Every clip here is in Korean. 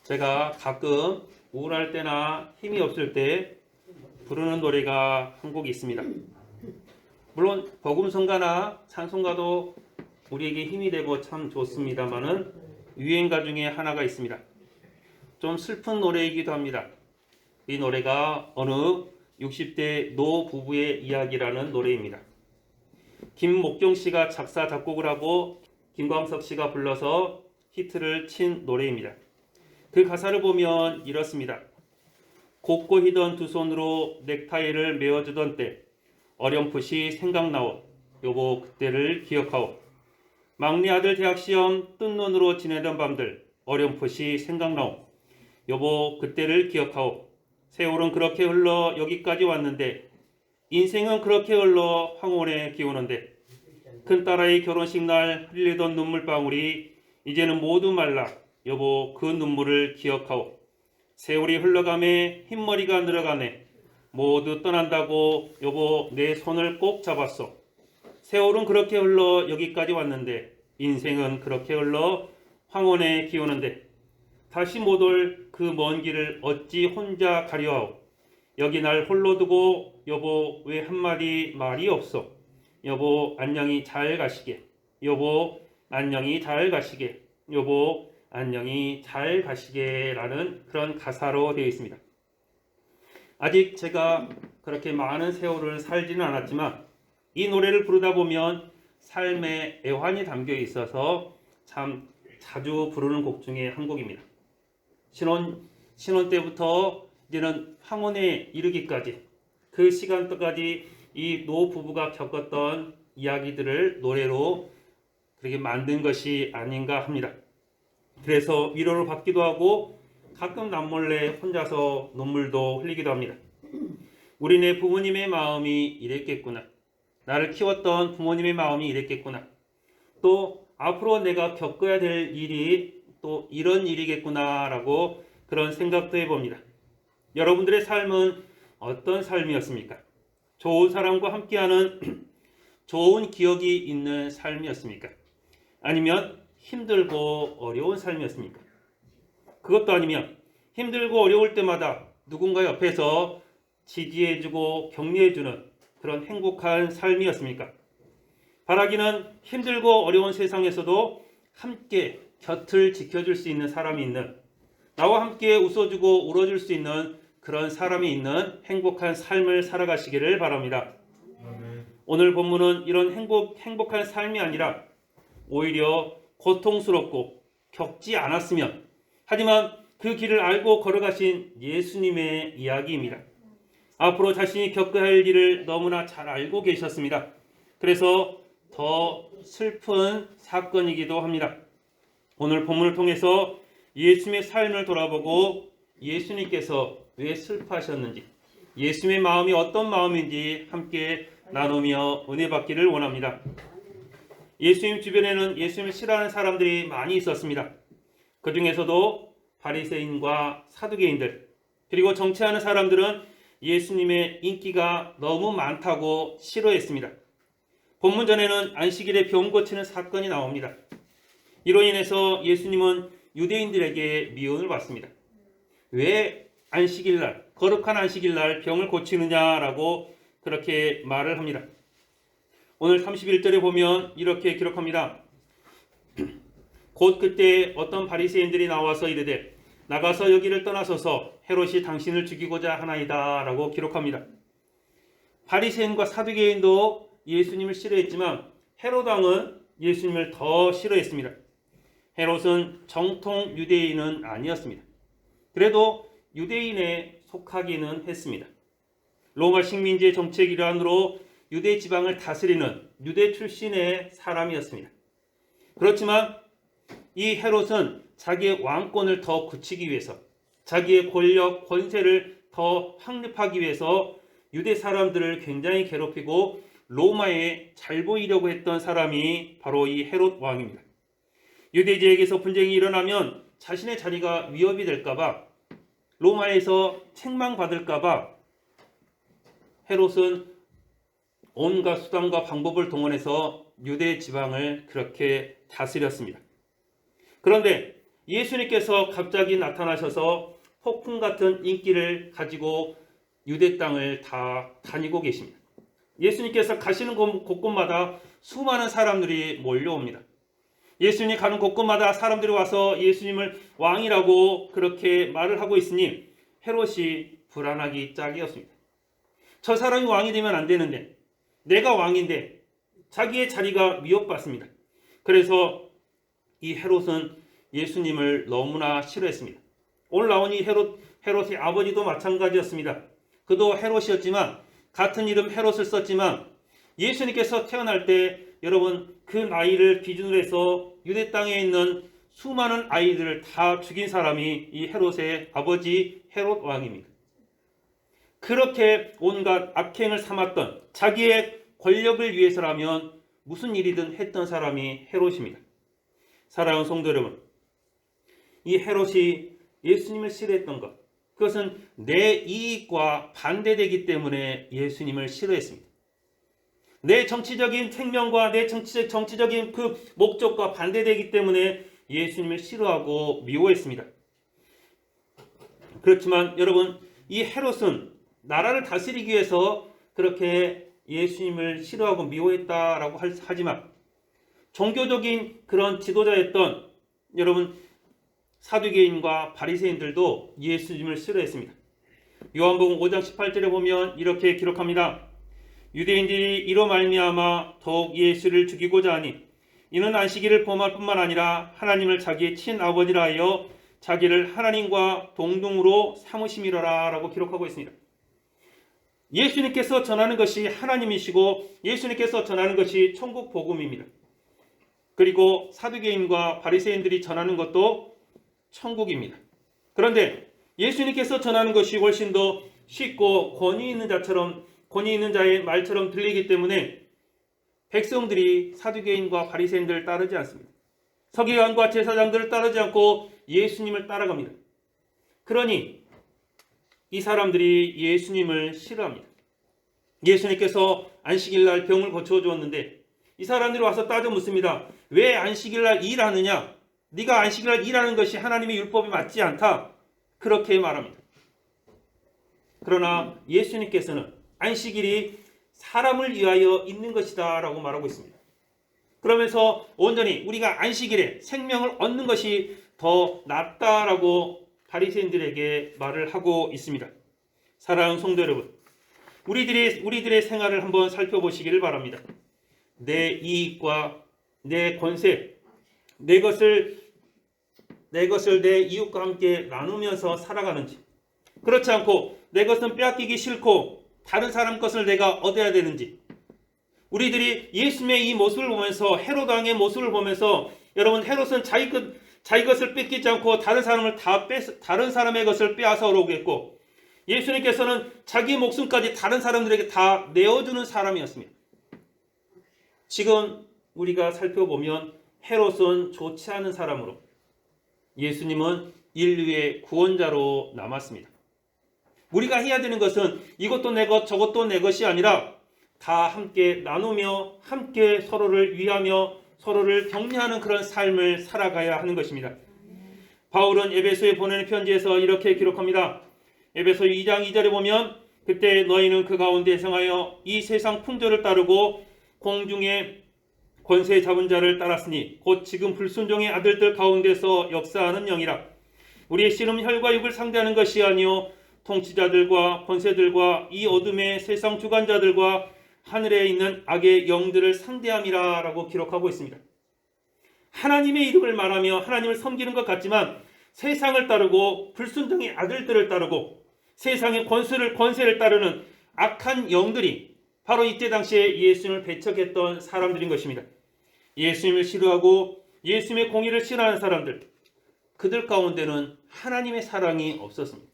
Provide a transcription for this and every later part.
제가 가끔 우울할 때나 힘이 없을 때 부르는 노래가 한 곡이 있습니다. 물론 복음성가나 찬송가도 우리에게 힘이 되고 참 좋습니다만은 유행가 중에 하나가 있습니다. 좀 슬픈 노래이기도 합니다. 이 노래가 어느 60대 노 부부의 이야기라는 노래입니다. 김목종 씨가 작사 작곡을 하고 김광석 씨가 불러서 히트를 친 노래입니다. 그 가사를 보면 이렇습니다. 곱고 희던 두 손으로 넥타이를 메어주던 때 어렴풋이 생각나오. 여보 그때를 기억하오. 막내 아들 대학시험 뜬 눈으로 지내던 밤들 어렴풋이 생각나오. 여보 그때를 기억하오. 세월은 그렇게 흘러 여기까지 왔는데 인생은 그렇게 흘러 황혼에 기우는데 큰딸아이 결혼식 날 흘리던 눈물방울이 이제는 모두 말라. 여보 그 눈물을 기억하오. 세월이 흘러가매 흰머리가 늘어가네. 모두 떠난다고 여보 내 손을 꼭 잡았어. 세월은 그렇게 흘러 여기까지 왔는데 인생은 그렇게 흘러 황혼에 기우는데 다시 못 올 그 먼 길을 어찌 혼자 가려하오. 여기 날 홀로 두고 여보 왜 한마디 말이 없어. 여보 안녕히 잘 가시게. 여보 안녕히 잘 가시게. 여보 안녕히 잘 가시게 라는 그런 가사로 되어 있습니다. 아직 제가 그렇게 많은 세월을 살지는 않았지만 이 노래를 부르다 보면 삶의 애환이 담겨 있어서 참 자주 부르는 곡 중에 한 곡입니다. 신혼 때부터 이제는 황혼에 이르기까지 그 시간까지 이 노 부부가 겪었던 이야기들을 노래로 그렇게 만든 것이 아닌가 합니다. 그래서 위로를 받기도 하고 가끔 남몰래 혼자서 눈물도 흘리기도 합니다. 우리네 부모님의 마음이 이랬겠구나. 나를 키웠던 부모님의 마음이 이랬겠구나. 또 앞으로 내가 겪어야 될 일이 또 이런 일이겠구나 라고 그런 생각도 해봅니다. 여러분들의 삶은 어떤 삶이었습니까? 좋은 사람과 함께하는 좋은 기억이 있는 삶이었습니까? 아니면 힘들고 어려운 삶이었습니까? 그것도 아니면 힘들고 어려울 때마다 누군가 옆에서 지지해주고 격려해주는 그런 행복한 삶이었습니까? 바라기는 힘들고 어려운 세상에서도 함께 곁을 지켜줄 수 있는 사람이 있는, 나와 함께 웃어주고 울어줄 수 있는 그런 사람이 있는 행복한 삶을 살아가시기를 바랍니다. 오늘 본문은 이런 행복한 삶이 아니라 오히려 고통스럽고 겪지 않았으면 하지만 그 길을 알고 걸어가신 예수님의 이야기입니다. 앞으로 자신이 겪어야 할 일을 너무나 잘 알고 계셨습니다. 그래서 더 슬픈 사건이기도 합니다. 오늘 본문을 통해서 예수님의 삶을 돌아보고 예수님께서 왜 슬퍼하셨는지, 예수님의 마음이 어떤 마음인지 함께 나누며 은혜 받기를 원합니다. 예수님 주변에는 예수님을 싫어하는 사람들이 많이 있었습니다. 그 중에서도 바리새인과 사두개인들, 그리고 정치하는 사람들은 예수님의 인기가 너무 많다고 싫어했습니다. 본문 전에는 안식일에 병 고치는 사건이 나옵니다. 이로 인해서 예수님은 유대인들에게 미움을 받습니다. 왜 안식일날, 거룩한 안식일날 병을 고치느냐라고 그렇게 말을 합니다. 오늘 31절에 보면 이렇게 기록합니다. 곧 그때 어떤 바리새인들이 나와서 이르되 나가서 여기를 떠나소서 헤롯이 당신을 죽이고자 하나이다 라고 기록합니다. 바리새인과 사두개인도 예수님을 싫어했지만 헤롯 왕은 예수님을 더 싫어했습니다. 헤롯은 정통 유대인은 아니었습니다. 그래도 유대인에 속하기는 했습니다. 로마 식민지의 정책 일환으로 유대 지방을 다스리는 유대 출신의 사람이었습니다. 그렇지만 이 헤롯은 자기의 왕권을 더 굳히기 위해서, 자기의 권력, 권세를 더 확립하기 위해서 유대 사람들을 굉장히 괴롭히고 로마에 잘 보이려고 했던 사람이 바로 이 헤롯 왕입니다. 유대지역에서 분쟁이 일어나면 자신의 자리가 위협이 될까봐, 로마에서 책망받을까봐 헤롯은 온갖 수단과 방법을 동원해서 유대 지방을 그렇게 다스렸습니다. 그런데 예수님께서 갑자기 나타나셔서 폭풍 같은 인기를 가지고 유대 땅을 다 다니고 계십니다. 예수님께서 가시는 곳곳마다 수많은 사람들이 몰려옵니다. 예수님이 가는 곳곳마다 사람들이 와서 예수님을 왕이라고 그렇게 말을 하고 있으니 헤롯이 불안하기 짝이었습니다. 저 사람이 왕이 되면 안 되는데, 내가 왕인데 자기의 자리가 위협받습니다. 그래서 이 헤롯은 예수님을 너무나 싫어했습니다. 오늘 나온 이 헤롯의 아버지도 마찬가지였습니다. 그도 헤롯이었지만, 같은 이름 헤롯을 썼지만, 예수님께서 태어날 때 여러분 그 나이를 기준으로 해서 유대 땅에 있는 수많은 아이들을 다 죽인 사람이 이 헤롯의 아버지 헤롯 왕입니다. 그렇게 온갖 악행을 삼았던, 자기의 권력을 위해서라면 무슨 일이든 했던 사람이 헤롯입니다. 사랑하는 성도 여러분, 이 헤롯이 예수님을 싫어했던 것, 그것은 내 이익과 반대되기 때문에 예수님을 싫어했습니다. 내 정치적인 생명과 내 정치적인 그 목적과 반대되기 때문에 예수님을 싫어하고 미워했습니다. 그렇지만 여러분, 이 헤롯은 나라를 다스리기 위해서 그렇게 예수님을 싫어하고 미워했다라고 하지만, 종교적인 그런 지도자였던 여러분 사두개인과 바리새인들도 예수님을 싫어했습니다. 요한복음 5장 18절에 보면 이렇게 기록합니다. 유대인들이 이로 말미암아 더욱 예수를 죽이고자 하니 이는 안식일을 범할 뿐만 아니라 하나님을 자기의 친아버지라 하여 자기를 하나님과 동등으로 삼으심이로라 라고 기록하고 있습니다. 예수님께서 전하는 것이 하나님이시고 예수님께서 전하는 것이 천국 복음입니다. 그리고 사두개인과 바리새인들이 전하는 것도 천국입니다. 그런데 예수님께서 전하는 것이 훨씬 더 쉽고 권위 있는 자의 말처럼 들리기 때문에 백성들이 사두개인과 바리새인들을 따르지 않습니다. 서기관과 제사장들을 따르지 않고 예수님을 따라갑니다. 그러니 이 사람들이 예수님을 싫어합니다. 예수님께서 안식일날 병을 고쳐주었는데 이 사람들이 와서 따져 묻습니다. 왜 안식일날 일하느냐? 네가 안식일날 일하는 것이 하나님의 율법에 맞지 않다. 그렇게 말합니다. 그러나 예수님께서는 안식일이 사람을 위하여 있는 것이다 라고 말하고 있습니다. 그러면서 온전히 우리가 안식일에 생명을 얻는 것이 더 낫다라고 바리새인들에게 말을 하고 있습니다. 사랑하는 성도 여러분, 우리들의 생활을 한번 살펴보시기를 바랍니다. 내 이익과 내 권세, 내 것을 내 이웃과 함께 나누면서 살아가는지, 그렇지 않고 내 것은 빼앗기기 싫고 다른 사람 것을 내가 얻어야 되는지, 우리들이 예수님의 이 모습을 보면서, 헤롯 왕의 모습을 보면서, 여러분 헤롯은 자기 것을 뺏기지 않고 다른 사람의 것을 빼앗아 오겠고, 예수님께서는 자기 목숨까지 다른 사람들에게 다 내어주는 사람이었습니다. 지금 우리가 살펴보면 헤롯은 좋지 않은 사람으로, 예수님은 인류의 구원자로 남았습니다. 우리가 해야 되는 것은 이것도 내 것 저것도 내 것이 아니라 다 함께 나누며 함께 서로를 위하며 서로를 격려하는 그런 삶을 살아가야 하는 것입니다. 바울은 에베소에 보내는 편지에서 이렇게 기록합니다. 에베소 2장 2절에 보면 그때 너희는 그 가운데 성하여 이 세상 풍조를 따르고 공중의 권세 잡은 자를 따랐으니 곧 지금 불순종의 아들들 가운데서 역사하는 영이라. 우리의 씨름 혈과 육을 상대하는 것이 아니요 통치자들과 권세들과 이 어둠의 세상 주관자들과 하늘에 있는 악의 영들을 상대함이라 라고 기록하고 있습니다. 하나님의 이름을 말하며 하나님을 섬기는 것 같지만 세상을 따르고 불순종의 아들들을 따르고 세상의 권세를 따르는 악한 영들이 바로 이때 당시에 예수님을 배척했던 사람들인 것입니다. 예수님을 싫어하고 예수님의 공의를 싫어하는 사람들, 그들 가운데는 하나님의 사랑이 없었습니다.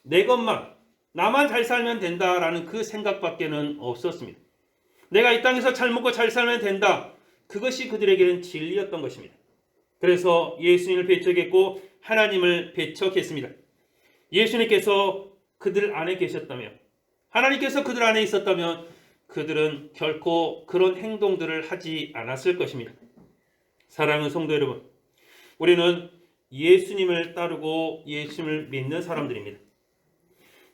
내 것만, 나만 잘 살면 된다라는 그 생각밖에는 없었습니다. 내가 이 땅에서 잘 먹고 잘 살면 된다. 그것이 그들에게는 진리였던 것입니다. 그래서 예수님을 배척했고 하나님을 배척했습니다. 예수님께서 그들 안에 계셨다며, 하나님께서 그들 안에 있었다면 그들은 결코 그런 행동들을 하지 않았을 것입니다. 사랑하는 성도 여러분, 우리는 예수님을 따르고 예수님을 믿는 사람들입니다.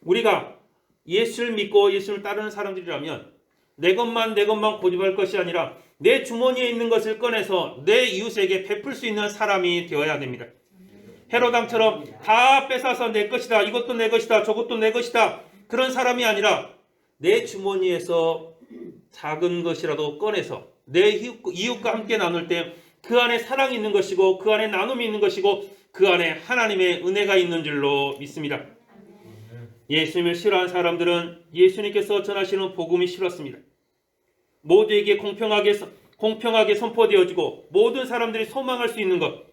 우리가 예수를 믿고 예수를 따르는 사람들이라면 내 것만 고집할 것이 아니라 내 주머니에 있는 것을 꺼내서 내 이웃에게 베풀 수 있는 사람이 되어야 됩니다. 헤롯 왕처럼 다 뺏어서 내 것이다, 이것도 내 것이다, 저것도 내 것이다, 그런 사람이 아니라 내 주머니에서 작은 것이라도 꺼내서 내 이웃과 함께 나눌 때 그 안에 사랑이 있는 것이고 그 안에 나눔이 있는 것이고 그 안에 하나님의 은혜가 있는 줄로 믿습니다. 예수님을 싫어하는 사람들은 예수님께서 전하시는 복음이 싫었습니다. 모두에게 공평하게 선포되어지고 모든 사람들이 소망할 수 있는 것,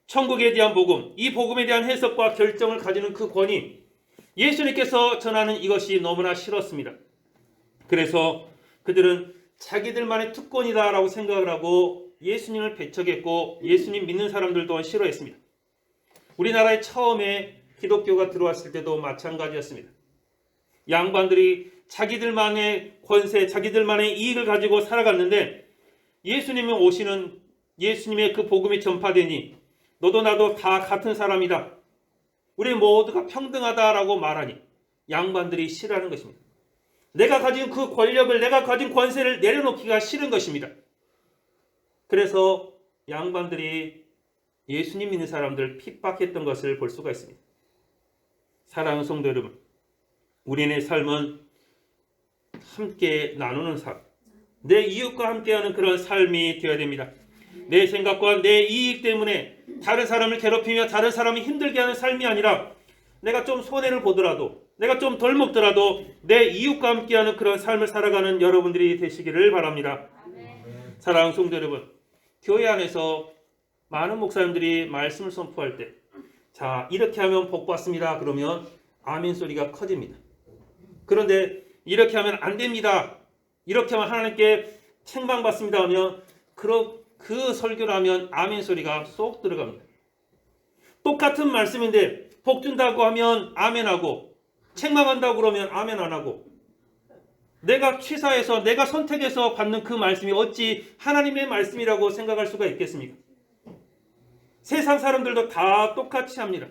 천국에 대한 복음, 이 복음에 대한 해석과 결정을 가지는 그 권위, 예수님께서 전하는 이것이 너무나 싫었습니다. 그래서 그들은 자기들만의 특권이다라고 생각을 하고 예수님을 배척했고 예수님 믿는 사람들 또한 싫어했습니다. 우리나라에 처음에 기독교가 들어왔을 때도 마찬가지였습니다. 양반들이 자기들만의 권세, 자기들만의 이익을 가지고 살아갔는데 예수님이 오시는 예수님의 그 복음이 전파되니 너도 나도 다 같은 사람이다, 우리 모두가 평등하다라고 말하니 양반들이 싫어하는 것입니다. 내가 가진 그 권력을, 내가 가진 권세를 내려놓기가 싫은 것입니다. 그래서 양반들이 예수님 믿는 사람들 핍박했던 것을 볼 수가 있습니다. 사랑하는 성도 여러분, 우리의 삶은 함께 나누는 삶, 내 이웃과 함께하는 그런 삶이 되어야 됩니다. 내 생각과 내 이익 때문에 다른 사람을 괴롭히며 다른 사람이 힘들게 하는 삶이 아니라 내가 좀 손해를 보더라도, 내가 좀 덜 먹더라도 내 이웃과 함께하는 그런 삶을 살아가는 여러분들이 되시기를 바랍니다. 사랑하는 성도 여러분, 교회 안에서 많은 목사님들이 말씀을 선포할 때 자, 이렇게 하면 복 받습니다, 그러면 아멘 소리가 커집니다. 그런데 이렇게 하면 안 됩니다, 이렇게 하면 하나님께 책망받습니다 하면 그 설교를 하면 아멘 소리가 쏙 들어갑니다. 똑같은 말씀인데 복 준다고 하면 아멘하고 책망한다고 그러면 아멘 안 하고, 내가 취사해서 내가 선택해서 받는 그 말씀이 어찌 하나님의 말씀이라고 생각할 수가 있겠습니까? 세상 사람들도 다 똑같이 합니다.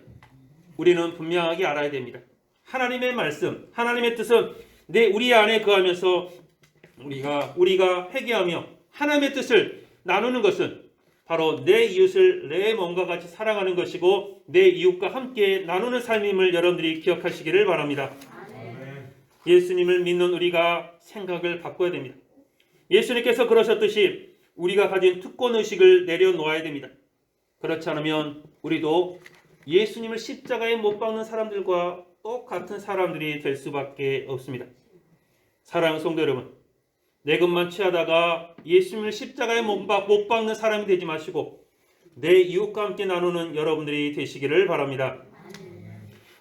우리는 분명하게 알아야 됩니다. 하나님의 말씀, 하나님의 뜻은 우리 안에 거하면서 우리가 회개하며 하나님의 뜻을 나누는 것은 바로 내 이웃을 내 몸과 같이 사랑하는 것이고 내 이웃과 함께 나누는 삶임을 여러분들이 기억하시기를 바랍니다. 예수님을 믿는 우리가 생각을 바꿔야 됩니다. 예수님께서 그러셨듯이 우리가 가진 특권의식을 내려놓아야 됩니다. 그렇지 않으면 우리도 예수님을 십자가에 못 박는 사람들과 똑같은 사람들이 될 수밖에 없습니다. 사랑하는 성도 여러분, 내 것만 취하다가 예수님을 십자가에 못 박는 사람이 되지 마시고 내 이웃과 함께 나누는 여러분들이 되시기를 바랍니다.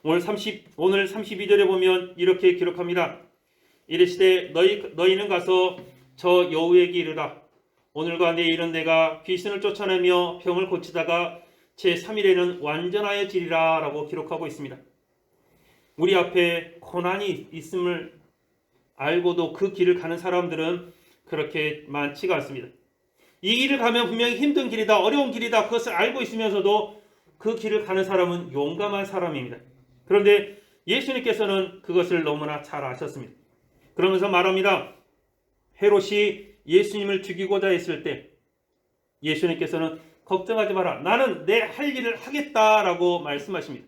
오늘 32절에 보면 이렇게 기록합니다. 이르시되 너희는 가서 저 여우에게 이르라. 오늘과 내일은 내가 귀신을 쫓아내며 병을 고치다가 제3일에는 완전하여지리라 라고 기록하고 있습니다. 우리 앞에 고난이 있음을 알고도 그 길을 가는 사람들은 그렇게 많지가 않습니다. 이 길을 가면 분명히 힘든 길이다, 어려운 길이다, 그것을 알고 있으면서도 그 길을 가는 사람은 용감한 사람입니다. 그런데 예수님께서는 그것을 너무나 잘 아셨습니다. 그러면서 말합니다. 헤롯이 예수님을 죽이고자 했을 때 예수님께서는 걱정하지 마라, 나는 내 할 일을 하겠다라고 말씀하십니다.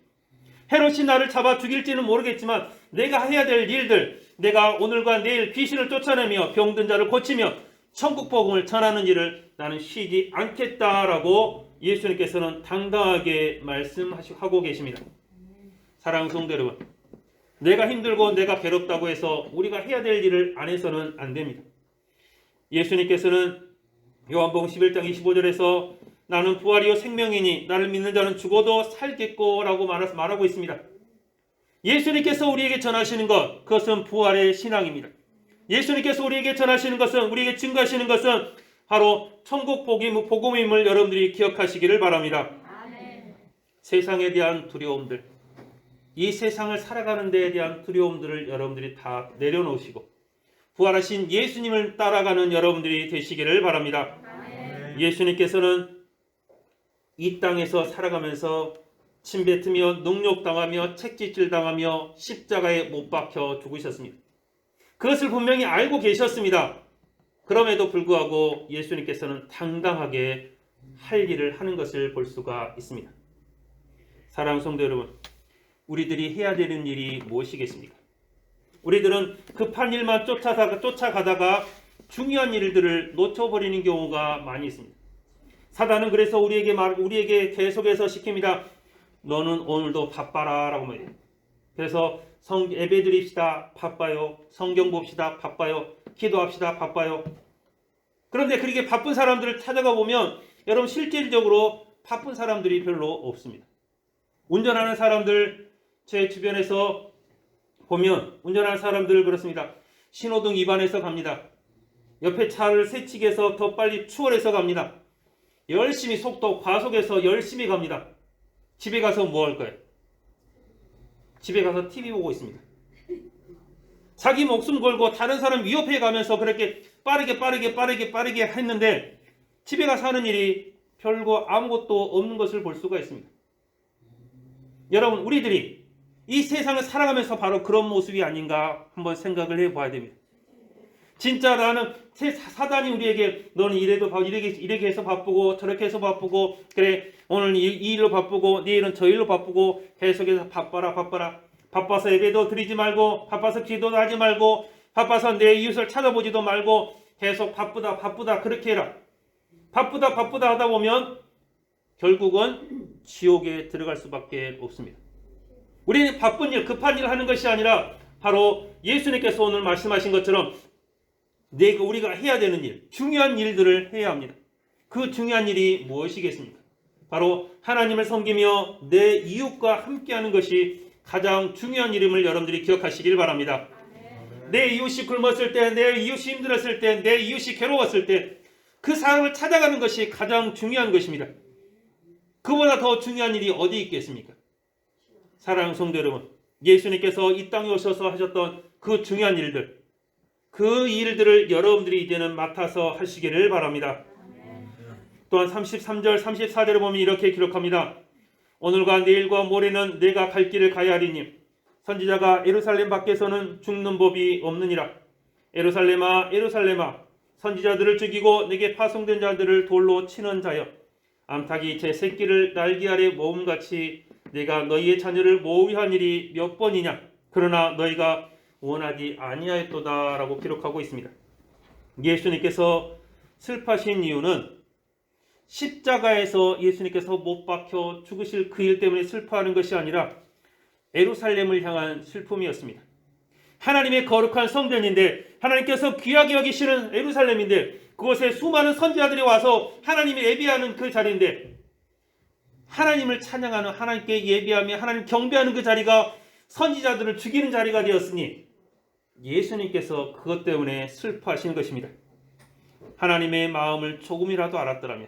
헤롯이 나를 잡아 죽일지는 모르겠지만 내가 해야 될 일들, 내가 오늘과 내일 귀신을 쫓아내며 병든 자를 고치며 천국 복음을 전하는 일을 나는 쉬지 않겠다라고 예수님께서는 당당하게 말씀하고 계십니다. 사랑하는 성도 여러분, 내가 힘들고 내가 괴롭다고 해서 우리가 해야 될 일을 안 해서는 안 됩니다. 예수님께서는 요한복음 11장 25절에서 나는 부활이요 생명이니 나를 믿는 자는 죽어도 살겠고 라고 말하고 있습니다. 예수님께서 우리에게 전하시는 것, 그것은 부활의 신앙입니다. 예수님께서 우리에게 전하시는 것은, 우리에게 증거하시는 것은 바로 천국 복음임을 여러분들이 기억하시기를 바랍니다. 아멘. 세상에 대한 두려움들, 이 세상을 살아가는 데에 대한 두려움들을 여러분들이 다 내려놓으시고 부활하신 예수님을 따라가는 여러분들이 되시기를 바랍니다. 아멘. 예수님께서는 이 땅에서 살아가면서 침뱉으며 능욕당하며 책짓질당하며 십자가에 못 박혀 죽으셨습니다. 그것을 분명히 알고 계셨습니다. 그럼에도 불구하고 예수님께서는 당당하게 할 일을 하는 것을 볼 수가 있습니다. 사랑하는 성도 여러분, 우리들이 해야 되는 일이 무엇이겠습니까? 우리들은 급한 일만 쫓아가다가 중요한 일들을 놓쳐버리는 경우가 많이 있습니다. 사단은 그래서 우리에게 계속해서 시킵니다. 너는 오늘도 바빠라 라고 말해요. 그래서 예배 드립시다. 바빠요. 성경 봅시다. 바빠요. 기도합시다. 바빠요. 그런데 그렇게 바쁜 사람들을 찾아가 보면 여러분 실질적으로 바쁜 사람들이 별로 없습니다. 운전하는 사람들 제 주변에서 보면 운전하는 사람들 그렇습니다. 신호등 위반해서 갑니다. 옆에 차를 새치기 해서 더 빨리 추월해서 갑니다. 열심히 속도 과속해서 열심히 갑니다. 집에 가서 뭐 할 거예요? 집에 가서 TV 보고 있습니다. 자기 목숨 걸고 다른 사람 위협해 가면서 그렇게 빠르게 했는데 집에 가서 하는 일이 별거 아무것도 없는 것을 볼 수가 있습니다. 여러분, 우리들이 이 세상을 살아가면서 바로 그런 모습이 아닌가 한번 생각을 해봐야 됩니다. 진짜 나는 사단이 우리에게 너는 이렇게 해서 바쁘고 저렇게 해서 바쁘고 그래 오늘 이 일로 바쁘고 내일은 저 일로 바쁘고 계속해서 바빠라 바빠서 예배도 드리지 말고 바빠서 기도도 하지 말고 바빠서 내 이웃을 찾아보지도 말고 계속 바쁘다 그렇게 해라. 바쁘다 하다 보면 결국은 지옥에 들어갈 수밖에 없습니다. 우리는 바쁜 일, 급한 일을 하는 것이 아니라 바로 예수님께서 오늘 말씀하신 것처럼 우리가 해야 되는 일, 중요한 일들을 해야 합니다. 그 중요한 일이 무엇이겠습니까? 바로 하나님을 섬기며 내 이웃과 함께하는 것이 가장 중요한 일임을 여러분들이 기억하시길 바랍니다. 내 이웃이 굶었을 때, 내 이웃이 힘들었을 때, 내 이웃이 괴로웠을 때 그 사람을 찾아가는 것이 가장 중요한 것입니다. 그보다 더 중요한 일이 어디 있겠습니까? 사랑하는 성도 여러분, 예수님께서 이 땅에 오셔서 하셨던 그 중요한 일들, 그 일들을 여러분들이 이제는 맡아서 하시기를 바랍니다. 또한 33절, 34절을 보면 이렇게 기록합니다. 오늘과 내일과 모레는 내가 갈 길을 가야 하리니 선지자가 예루살렘 밖에서는 죽는 법이 없느니라. 예루살렘아 예루살렘아 선지자들을 죽이고 내게 파송된 자들을 돌로 치는 자여 암탉이 제 새끼를 날개 아래 모음같이 내가 너희의 자녀를 모의한 일이 몇 번이냐. 그러나 너희가 원하지 아니하였도다 라고 기록하고 있습니다. 예수님께서 슬퍼하신 이유는 십자가에서 예수님께서 못 박혀 죽으실 그 일 때문에 슬퍼하는 것이 아니라 예루살렘을 향한 슬픔이었습니다. 하나님의 거룩한 성전인데 하나님께서 귀하게 여기시는 예루살렘인데 그곳에 수많은 선지자들이 와서 하나님을 예배하는 그 자리인데 하나님을 찬양하는 하나님께 예배하며 하나님 경배하는 그 자리가 선지자들을 죽이는 자리가 되었으니 예수님께서 그것 때문에 슬퍼하시는 것입니다. 하나님의 마음을 조금이라도 알았더라면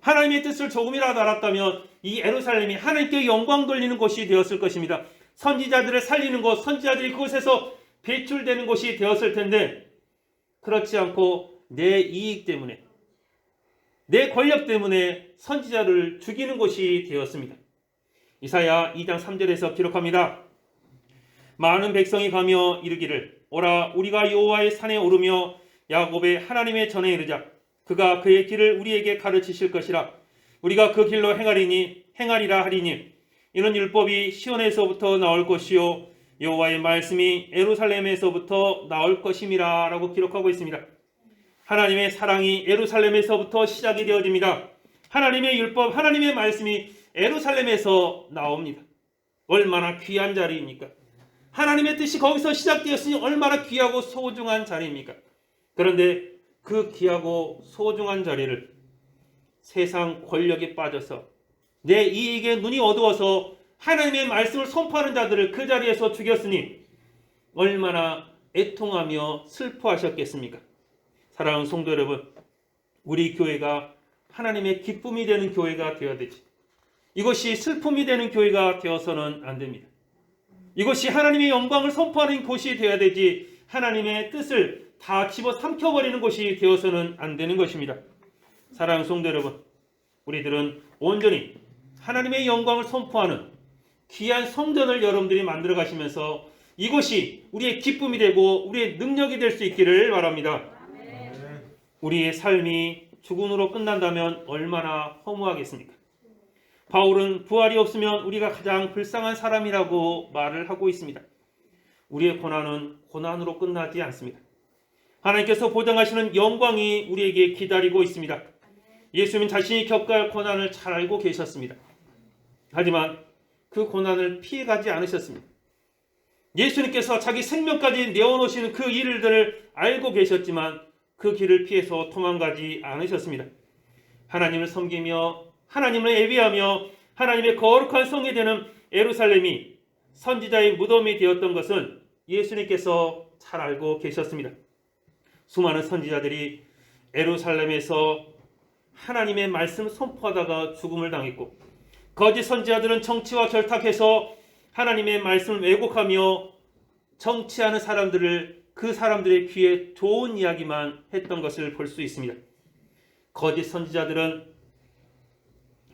하나님의 뜻을 조금이라도 알았다면 이 예루살렘이 하나님께 영광 돌리는 곳이 되었을 것입니다. 선지자들을 살리는 곳, 선지자들이 그곳에서 배출되는 곳이 되었을 텐데 그렇지 않고 내 이익 때문에 내 권력 때문에 선지자를 죽이는 곳이 되었습니다. 이사야 2장 3절에서 기록합니다. 많은 백성이 가며 이르기를 오라 우리가 여호와의 산에 오르며 야곱의 하나님의 전에 이르자. 그가 그의 길을 우리에게 가르치실 것이라. 우리가 그 길로 행하리라 하리니 이는 율법이 시온에서부터 나올 것이요 여호와의 말씀이 예루살렘에서부터 나올 것임이라 라고 기록하고 있습니다. 하나님의 사랑이 예루살렘에서부터 시작이 되어집니다. 하나님의 율법, 하나님의 말씀이 예루살렘에서 나옵니다. 얼마나 귀한 자리입니까? 하나님의 뜻이 거기서 시작되었으니 얼마나 귀하고 소중한 자리입니까? 그런데 그 귀하고 소중한 자리를 세상 권력에 빠져서 내 이익에 눈이 어두워서 하나님의 말씀을 선포하는 자들을 그 자리에서 죽였으니 얼마나 애통하며 슬퍼하셨겠습니까? 사랑하는 성도 여러분, 우리 교회가 하나님의 기쁨이 되는 교회가 되어야 되지. 이것이 슬픔이 되는 교회가 되어서는 안 됩니다. 이것이 하나님의 영광을 선포하는 곳이 되어야 되지 하나님의 뜻을 다 집어삼켜버리는 곳이 되어서는 안 되는 것입니다. 사랑하는 성도 여러분, 우리들은 온전히 하나님의 영광을 선포하는 귀한 성전을 여러분들이 만들어 가시면서 이것이 우리의 기쁨이 되고 우리의 능력이 될 수 있기를 바랍니다. 우리의 삶이 죽음으로 끝난다면 얼마나 허무하겠습니까? 바울은 부활이 없으면 우리가 가장 불쌍한 사람이라고 말을 하고 있습니다. 우리의 고난은 고난으로 끝나지 않습니다. 하나님께서 보장하시는 영광이 우리에게 기다리고 있습니다. 예수님은 자신이 겪어야 할 고난을 잘 알고 계셨습니다. 하지만 그 고난을 피해가지 않으셨습니다. 예수님께서 자기 생명까지 내어놓으시는 그 일들을 알고 계셨지만 그 길을 피해서 도망가지 않으셨습니다. 하나님을 섬기며 하나님을 예배하며 하나님의 거룩한 성이 되는 예루살렘이 선지자의 무덤이 되었던 것은 예수님께서 잘 알고 계셨습니다. 수많은 선지자들이 예루살렘에서 하나님의 말씀을 선포하다가 죽음을 당했고 거짓 선지자들은 정치와 결탁해서 하나님의 말씀을 왜곡하며 정치하는 사람들을 그 사람들의 귀에 좋은 이야기만 했던 것을 볼 수 있습니다. 거짓 선지자들은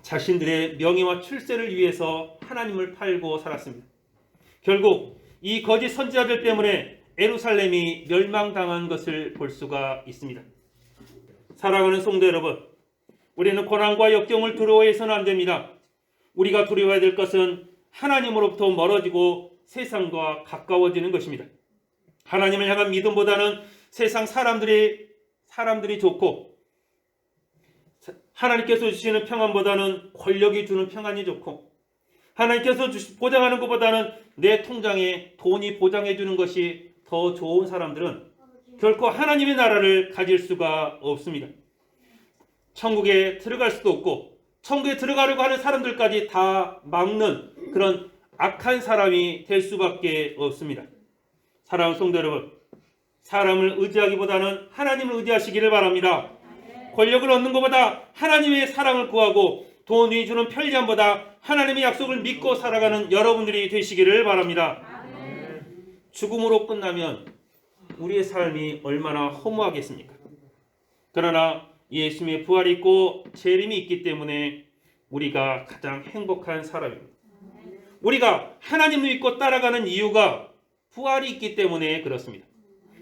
자신들의 명예와 출세를 위해서 하나님을 팔고 살았습니다. 결국 이 거짓 선지자들 때문에 예루살렘이 멸망당한 것을 볼 수가 있습니다. 사랑하는 성도 여러분, 우리는 고난과 역경을 두려워해서는 안 됩니다. 우리가 두려워해야 될 것은 하나님으로부터 멀어지고 세상과 가까워지는 것입니다. 하나님을 향한 믿음보다는 세상 사람들이 좋고 하나님께서 주시는 평안보다는 권력이 주는 평안이 좋고 하나님께서 보장하는 것보다는 내 통장에 돈이 보장해 주는 것이 더 좋은 사람들은 결코 하나님의 나라를 가질 수가 없습니다. 천국에 들어갈 수도 없고 천국에 들어가려고 하는 사람들까지 다 막는 그런 악한 사람이 될 수밖에 없습니다. 사랑하는 성도 여러분, 사람을 의지하기보다는 하나님을 의지하시기를 바랍니다. 권력을 얻는 것보다 하나님의 사랑을 구하고 돈이 주는 편리함보다 하나님의 약속을 믿고 살아가는 여러분들이 되시기를 바랍니다. 죽음으로 끝나면 우리의 삶이 얼마나 허무하겠습니까? 그러나 예수님의 부활이 있고 재림이 있기 때문에 우리가 가장 행복한 사람입니다. 우리가 하나님을 믿고 따라가는 이유가 부활이 있기 때문에 그렇습니다.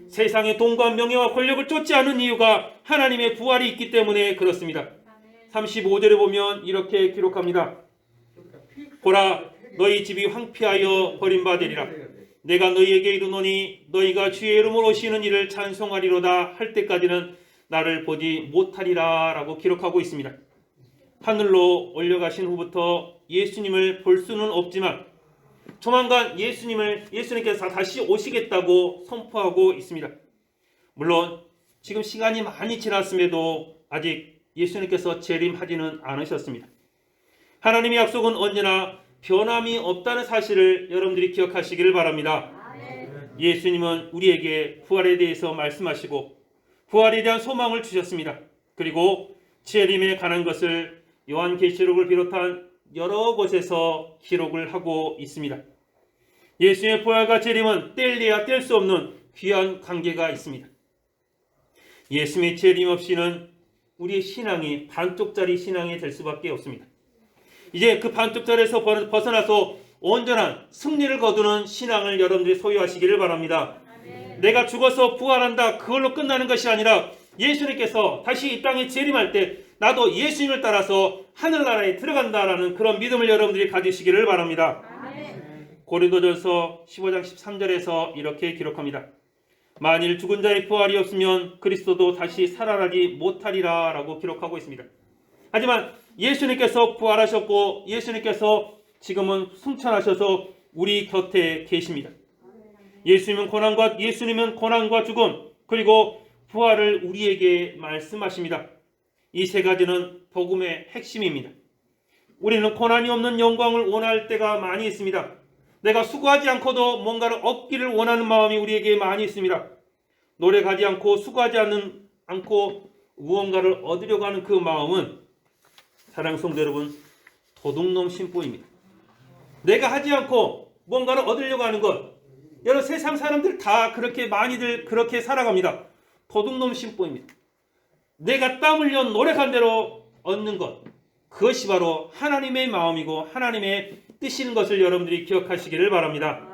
세상의 돈과 명예와 권력을 쫓지 않은 이유가 하나님의 부활이 있기 때문에 그렇습니다. 35절에 보면 이렇게 기록합니다. 보라, 너희 집이 황폐하여 버림받으리라. 내가 너희에게 이르노니 너희가 주의 이름으로 오시는 이를 찬송하리로다 할 때까지는 나를 보지 못하리라 라고 기록하고 있습니다. 하늘로 올려가신 후부터 예수님을 볼 수는 없지만 조만간 예수님께서 다시 오시겠다고 선포하고 있습니다. 물론 지금 시간이 많이 지났음에도 아직 예수님께서 재림하지는 않으셨습니다. 하나님의 약속은 언제나 변함이 없다는 사실을 여러분들이 기억하시기를 바랍니다. 예수님은 우리에게 부활에 대해서 말씀하시고 부활에 대한 소망을 주셨습니다. 그리고 재림에 관한 것을 요한계시록을 비롯한 여러 곳에서 기록을 하고 있습니다. 예수님의 부활과 재림은 뗄래야 뗄 수 없는 귀한 관계가 있습니다. 예수님의 재림 없이는 우리의 신앙이 반쪽짜리 신앙이 될 수밖에 없습니다. 이제 그 반쪽짜리에서 벗어나서 온전한 승리를 거두는 신앙을 여러분들이 소유하시기를 바랍니다. 내가 죽어서 부활한다 그걸로 끝나는 것이 아니라 예수님께서 다시 이 땅에 재림할 때 나도 예수님을 따라서 하늘나라에 들어간다라는 그런 믿음을 여러분들이 가지시기를 바랍니다. 고린도전서 15장 13절에서 이렇게 기록합니다. 만일 죽은 자의 부활이 없으면 그리스도도 다시 살아나지 못하리라 라고 기록하고 있습니다. 하지만 예수님께서 부활하셨고 예수님께서 지금은 승천하셔서 우리 곁에 계십니다. 예수님은 고난과 죽음 그리고 부활을 우리에게 말씀하십니다. 이 세 가지는 복음의 핵심입니다. 우리는 고난이 없는 영광을 원할 때가 많이 있습니다. 내가 수고하지 않고도 뭔가를 얻기를 원하는 마음이 우리에게 많이 있습니다. 노력하지 않고 수고하지 않고 무언가를 얻으려고 하는 그 마음은 사랑하는 성도 여러분 도둑놈 심보입니다. 내가 하지 않고 뭔가를 얻으려고 하는 것 여러 세상 사람들 다 그렇게 많이들 그렇게 살아갑니다. 도둑놈 심보입니다. 내가 땀 흘려 노력한 대로 얻는 것 그것이 바로 하나님의 마음이고 하나님의 뜻인 것을 여러분들이 기억하시기를 바랍니다.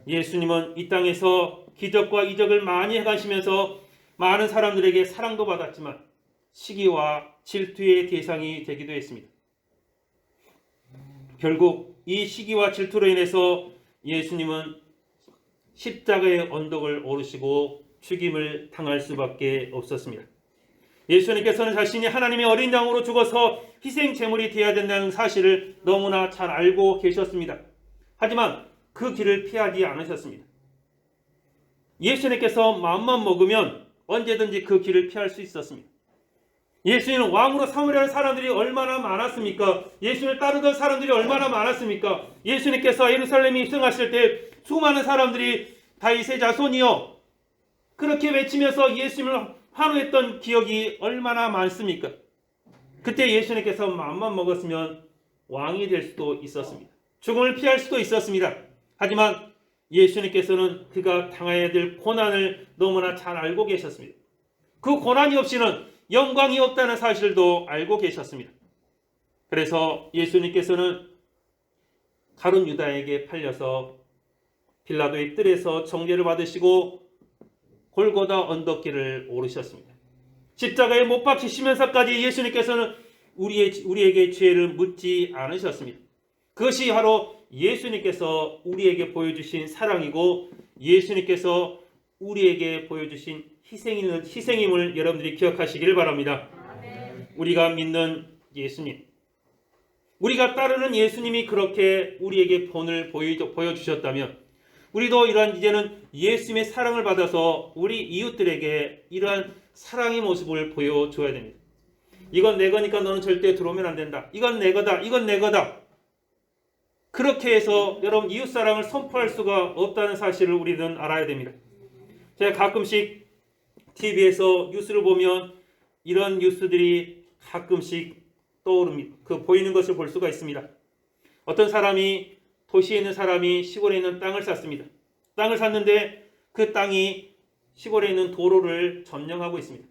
예수님은 이 땅에서 기적과 이적을 많이 해가시면서 많은 사람들에게 사랑도 받았지만 시기와 질투의 대상이 되기도 했습니다. 결국 이 시기와 질투로 인해서 예수님은 십자가의 언덕을 오르시고 죽임을 당할 수밖에 없었습니다. 예수님께서는 자신이 하나님의 어린 양으로 죽어서 희생 제물이 되어야 된다는 사실을 너무나 잘 알고 계셨습니다. 하지만 그 길을 피하지 않으셨습니다. 예수님께서 마음만 먹으면 언제든지 그 길을 피할 수 있었습니다. 예수님은 왕으로 삼으려는 사람들이 얼마나 많았습니까? 예수님을 따르던 사람들이 얼마나 많았습니까? 예수님께서 예루살렘에 입성하실 때 수많은 사람들이 다윗의 자손이여 그렇게 외치면서 예수님을 환호했던 기억이 얼마나 많습니까? 그때 예수님께서 마음만 먹었으면 왕이 될 수도 있었습니다. 죽음을 피할 수도 있었습니다. 하지만 예수님께서는 그가 당해야 될 고난을 너무나 잘 알고 계셨습니다. 그 고난이 없이는 영광이 없다는 사실도 알고 계셨습니다. 그래서 예수님께서는 가룟 유다에게 팔려서 빌라도의 뜰에서 정죄를 받으시고 골고다 언덕길을 오르셨습니다. 십자가에 못 박히시면서까지 예수님께서는 우리에게 죄를 묻지 않으셨습니다. 그것이 바로 예수님께서 우리에게 보여주신 사랑이고 예수님께서 우리에게 보여주신 희생임을 여러분들이 기억하시길 바랍니다. 우리가 믿는 예수님, 우리가 따르는 예수님이 그렇게 우리에게 본을 보여주셨다면 우리도 이제는 예수님의 사랑을 받아서 우리 이웃들에게 이러한 사랑의 모습을 보여줘야 됩니다. 이건 내 거니까 너는 절대 들어오면 안 된다. 이건 내 거다. 이건 내 거다. 그렇게 해서 여러분 이웃사랑을 선포할 수가 없다는 사실을 우리는 알아야 됩니다. 제가 가끔씩 TV에서 뉴스를 보면 이런 뉴스들이 가끔씩 떠오릅니다. 보이는 것을 볼 수가 있습니다. 어떤 사람이 도시에 있는 사람이 시골에 있는 땅을 샀습니다. 땅을 샀는데 그 땅이 시골에 있는 도로를 점령하고 있습니다.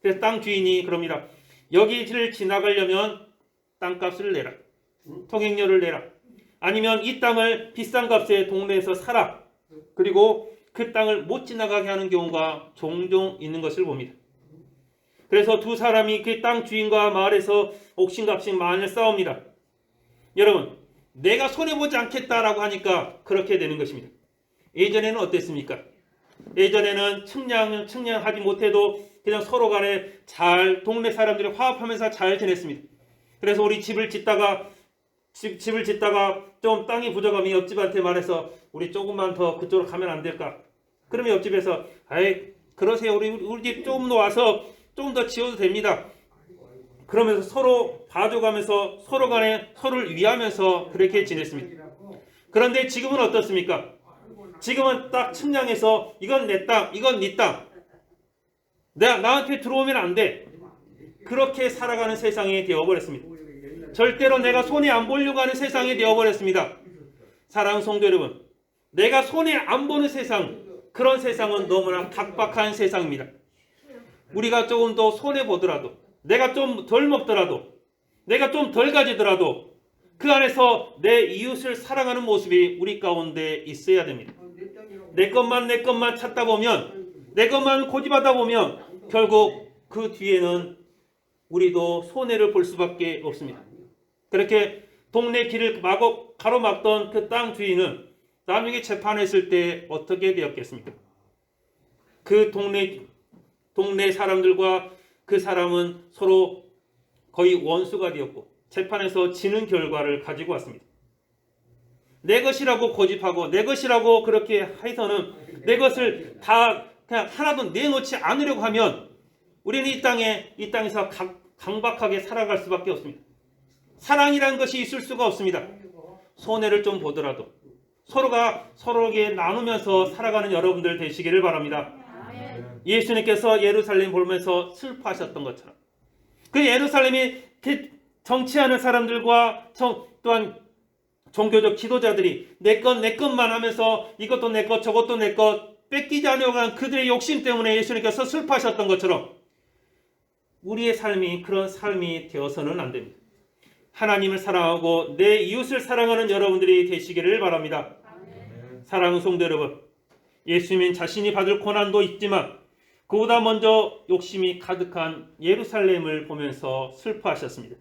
그래서 땅 주인이 그럽니다. 여기를 지나가려면 땅값을 내라. 통행료를 내라. 아니면 이 땅을 비싼 값에 동네에서 사라. 그리고 그 땅을 못 지나가게 하는 경우가 종종 있는 것을 봅니다. 그래서 두 사람이 그 땅 주인과 마을에서 옥신각신 많이 싸웁니다. 여러분, 내가 손해보지 않겠다라고 하니까 그렇게 되는 것입니다. 예전에는 어땠습니까? 예전에는 측량하지 못해도 그냥 서로 간에 동네 사람들이 화합하면서 잘 지냈습니다. 그래서 우리 집을 짓다가 좀 땅이 부족하면 옆집한테 말해서 우리 조금만 더 그쪽으로 가면 안 될까? 그러면 옆집에서 그러세요. 우리 집 좀 더 와서 좀 더 지어도 됩니다. 그러면서 서로 봐줘가면서 서로 간에 서로를 위하면서 그렇게 지냈습니다. 그런데 지금은 어떻습니까? 지금은 딱 측량해서 이건 내 땅, 이건 네 땅. 나한테 들어오면 안 돼. 그렇게 살아가는 세상이 되어버렸습니다. 절대로 내가 손해 안 보려고 하는 세상이 되어버렸습니다. 사랑하는 성도 여러분, 내가 손해 안 보는 세상, 그런 세상은 너무나 각박한 세상입니다. 우리가 조금 더 손해 보더라도, 내가 좀 덜 먹더라도, 내가 좀 덜 가지더라도 그 안에서 내 이웃을 사랑하는 모습이 우리 가운데 있어야 됩니다. 내 것만 찾다 보면, 내 것만 고집하다 보면 결국 그 뒤에는 우리도 손해를 볼 수밖에 없습니다. 그렇게 동네 길을 가로막던 그 땅 주인은 나중에 재판했을 때 어떻게 되었겠습니까? 그 동네 사람들과 그 사람은 서로 거의 원수가 되었고 재판에서 지는 결과를 가지고 왔습니다. 내 것이라고 고집하고 내 것이라고 그렇게 해서는 내 것을 다 그냥 하나도 내놓지 않으려고 하면 우리는 이 땅에서 강박하게 살아갈 수밖에 없습니다. 사랑이라는 것이 있을 수가 없습니다. 손해를 좀 보더라도 서로가 서로에게 나누면서 살아가는 여러분들 되시기를 바랍니다. 예수님께서 예루살렘 보면서 슬퍼하셨던 것처럼 그 예루살렘이 정치하는 사람들과 또한 종교적 지도자들이 내 것만 하면서 이것도 내 것 저것도 내 것 뺏기지 않으려고 하는 그들의 욕심 때문에 예수님께서 슬퍼하셨던 것처럼 우리의 삶이 그런 삶이 되어서는 안 됩니다. 하나님을 사랑하고 내 이웃을 사랑하는 여러분들이 되시기를 바랍니다. 사랑하는 성도 여러분, 예수님은 자신이 받을 고난도 있지만 그보다 먼저 욕심이 가득한 예루살렘을 보면서 슬퍼하셨습니다.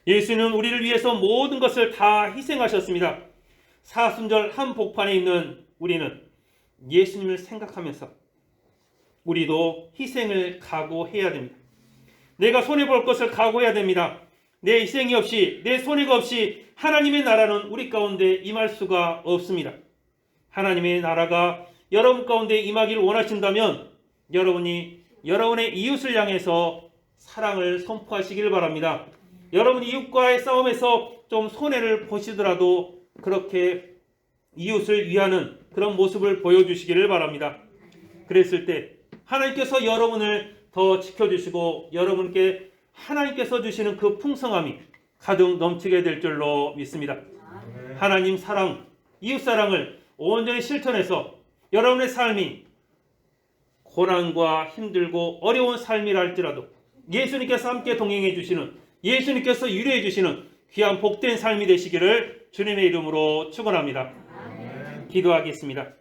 예수는 우리를 위해서 모든 것을 다 희생하셨습니다. 사순절 한복판에 있는 우리는 예수님을 생각하면서 우리도 희생을 각오해야 됩니다. 내가 손해볼 것을 각오해야 됩니다. 내 희생이 없이, 내 손해가 없이 하나님의 나라는 우리 가운데 임할 수가 없습니다. 하나님의 나라가 여러분 가운데 임하기를 원하신다면 여러분이 여러분의 이웃을 향해서 사랑을 선포하시기를 바랍니다. 여러분 이웃과의 싸움에서 좀 손해를 보시더라도 그렇게 이웃을 위하는 그런 모습을 보여주시기를 바랍니다. 그랬을 때 하나님께서 여러분을 더 지켜주시고 여러분께 하나님께서 주시는 그 풍성함이 가득 넘치게 될 줄로 믿습니다. 하나님 사랑, 이웃 사랑을 온전히 실천해서 여러분의 삶이 고난과 힘들고 어려운 삶이라 할지라도 예수님께서 함께 동행해 주시는, 예수님께서 위로해 주시는 귀한 복된 삶이 되시기를 주님의 이름으로 축원합니다. 기도하겠습니다.